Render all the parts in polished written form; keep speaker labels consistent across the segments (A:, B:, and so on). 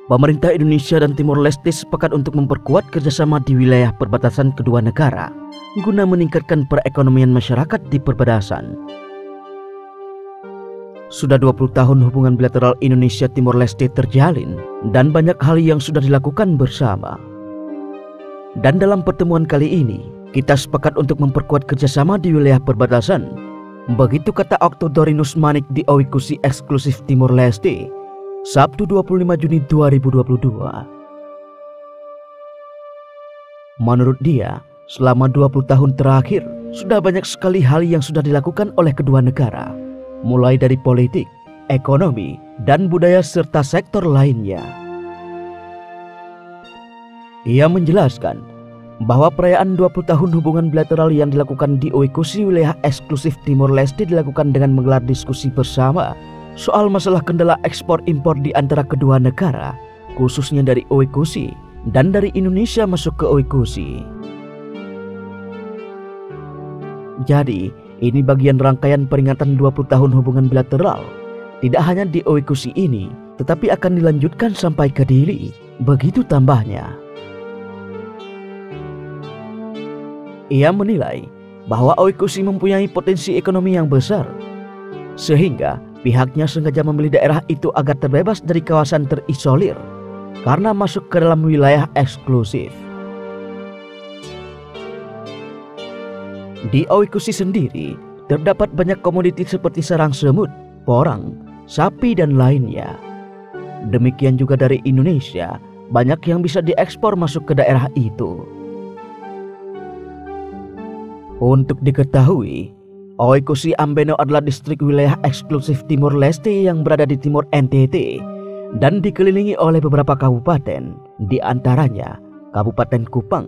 A: Pemerintah Indonesia dan Timor Leste sepakat untuk memperkuat kerjasama di wilayah perbatasan kedua negara guna meningkatkan perekonomian masyarakat di perbatasan. Sudah 20 tahun hubungan bilateral Indonesia-Timor Leste terjalin dan banyak hal yang sudah dilakukan bersama. Dan dalam pertemuan kali ini, kita sepakat untuk memperkuat kerjasama di wilayah perbatasan. Begitu kata Octodorynus Manik di Owikusi eksklusif Timor Leste, Sabtu 25 Juni 2022. Menurut dia, selama 20 tahun terakhir, sudah banyak sekali hal yang sudah dilakukan oleh kedua negara, mulai dari politik, ekonomi, dan budaya serta sektor lainnya. Ia menjelaskan bahwa perayaan 20 tahun hubungan bilateral yang dilakukan di Owikusi wilayah eksklusif Timor Leste dilakukan dengan menggelar diskusi bersama soal masalah kendala ekspor-impor di antara kedua negara, khususnya dari Owikusi dan dari Indonesia masuk ke Owikusi. Jadi, ini bagian rangkaian peringatan 20 tahun hubungan bilateral. Tidak hanya di Owikusi ini, tetapi akan dilanjutkan sampai ke Dili. Begitu tambahnya. Ia menilai bahwa Owikusi mempunyai potensi ekonomi yang besar, sehingga pihaknya sengaja memilih daerah itu agar terbebas dari kawasan terisolir karena masuk ke dalam wilayah eksklusif. Di Owikusi sendiri terdapat banyak komoditi seperti sarang semut, porang, sapi, dan lainnya. Demikian juga dari Indonesia, banyak yang bisa diekspor masuk ke daerah itu. Untuk diketahui, Owikusi Ambeno adalah distrik wilayah eksklusif Timor Leste yang berada di timur NTT dan dikelilingi oleh beberapa kabupaten, di antaranya Kabupaten Kupang,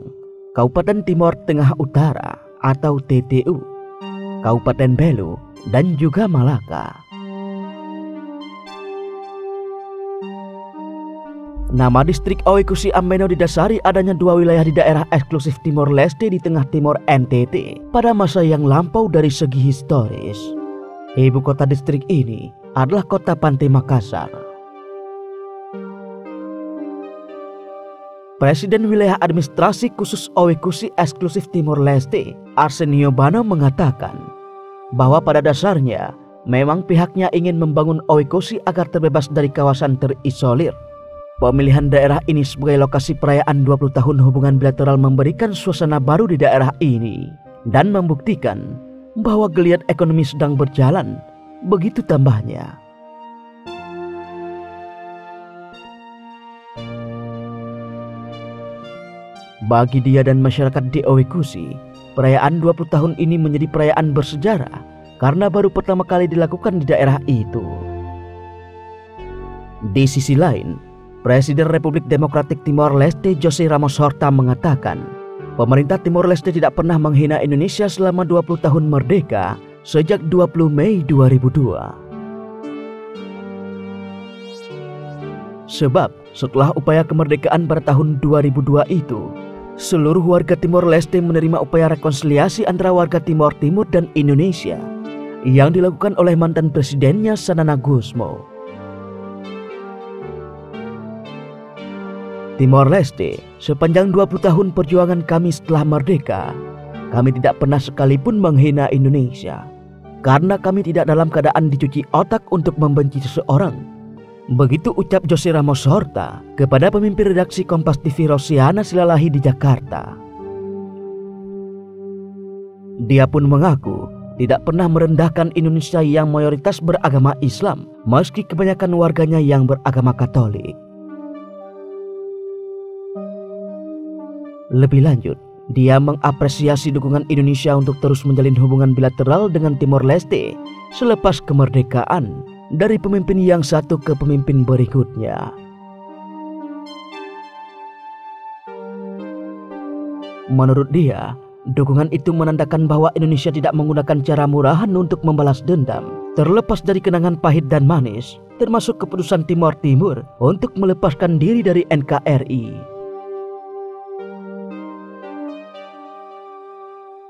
A: Kabupaten Timor Tengah Utara atau TTU, Kabupaten Belu, dan juga Malaka. Nama distrik Owikusi Ambeno didasari adanya dua wilayah di daerah eksklusif Timor Leste di tengah timur NTT pada masa yang lampau dari segi historis. Ibu kota distrik ini adalah kota Pantai Makassar. Presiden Wilayah Administrasi Khusus Owikusi eksklusif Timor Leste, Arsenio Bano, mengatakan bahwa pada dasarnya memang pihaknya ingin membangun Owikusi agar terbebas dari kawasan terisolir. Pemilihan daerah ini sebagai lokasi perayaan 20 tahun hubungan bilateral memberikan suasana baru di daerah ini dan membuktikan bahwa geliat ekonomi sedang berjalan. Begitu tambahnya. Bagi dia dan masyarakat di Owikusi, perayaan 20 tahun ini menjadi perayaan bersejarah karena baru pertama kali dilakukan di daerah itu. Di sisi lain, Presiden Republik Demokratik Timor Leste José Ramos Horta mengatakan, pemerintah Timor Leste tidak pernah menghina Indonesia selama 20 tahun merdeka sejak 20 Mei 2002. Sebab setelah upaya kemerdekaan pada tahun 2002 itu, seluruh warga Timor Leste menerima upaya rekonsiliasi antara warga Timor Timur dan Indonesia yang dilakukan oleh mantan presidennya Sanana Gusmo. Timor Leste, sepanjang 20 tahun perjuangan kami setelah merdeka, kami tidak pernah sekalipun menghina Indonesia, karena kami tidak dalam keadaan dicuci otak untuk membenci seseorang. Begitu ucap José Ramos Horta kepada pemimpin redaksi Kompas TV Rosiana Silalahi di Jakarta. Dia pun mengaku tidak pernah merendahkan Indonesia yang mayoritas beragama Islam, meski kebanyakan warganya yang beragama Katolik. Lebih lanjut, dia mengapresiasi dukungan Indonesia untuk terus menjalin hubungan bilateral dengan Timor Leste selepas kemerdekaan dari pemimpin yang satu ke pemimpin berikutnya. Menurut dia, dukungan itu menandakan bahwa Indonesia tidak menggunakan cara murahan untuk membalas dendam, terlepas dari kenangan pahit dan manis, termasuk keputusan Timor Timur untuk melepaskan diri dari NKRI.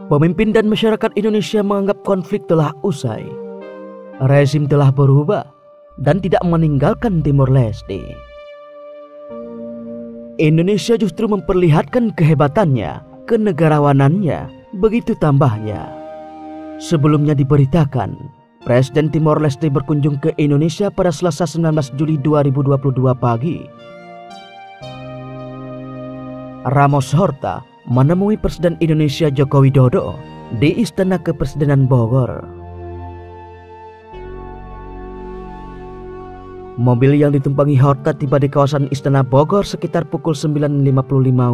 A: Pemimpin dan masyarakat Indonesia menganggap konflik telah usai, rezim telah berubah, dan tidak meninggalkan Timor Leste. Indonesia justru memperlihatkan kehebatannya, kenegarawanannya, begitu tambahnya. Sebelumnya diberitakan, Presiden Timor Leste berkunjung ke Indonesia pada Selasa 19 Juli 2022 pagi. Ramos Horta menemui Presiden Indonesia Joko Widodo di Istana Kepresidenan Bogor. Mobil yang ditumpangi Horta tiba di kawasan Istana Bogor sekitar pukul 9.55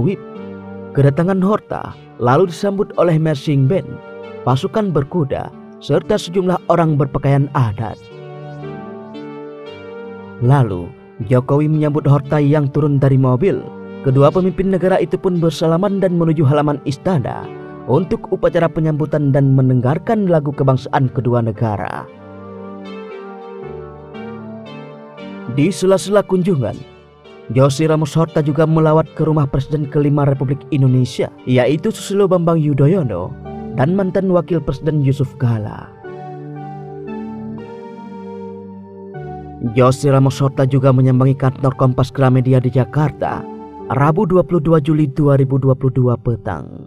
A: WIB. Kedatangan Horta lalu disambut oleh marching band, pasukan berkuda, serta sejumlah orang berpakaian adat. Lalu, Jokowi menyambut Horta yang turun dari mobil. Kedua pemimpin negara itu pun bersalaman dan menuju halaman istana untuk upacara penyambutan dan mendengarkan lagu kebangsaan kedua negara. Di sela-sela kunjungan, Jose Ramos Horta juga melawat ke rumah Presiden kelima Republik Indonesia, yaitu Susilo Bambang Yudhoyono dan mantan Wakil Presiden Yusuf Kala. Jose Ramos Horta juga menyambangi kantor Kompas Gramedia di Jakarta, Rabu 22 Juli 2022 petang.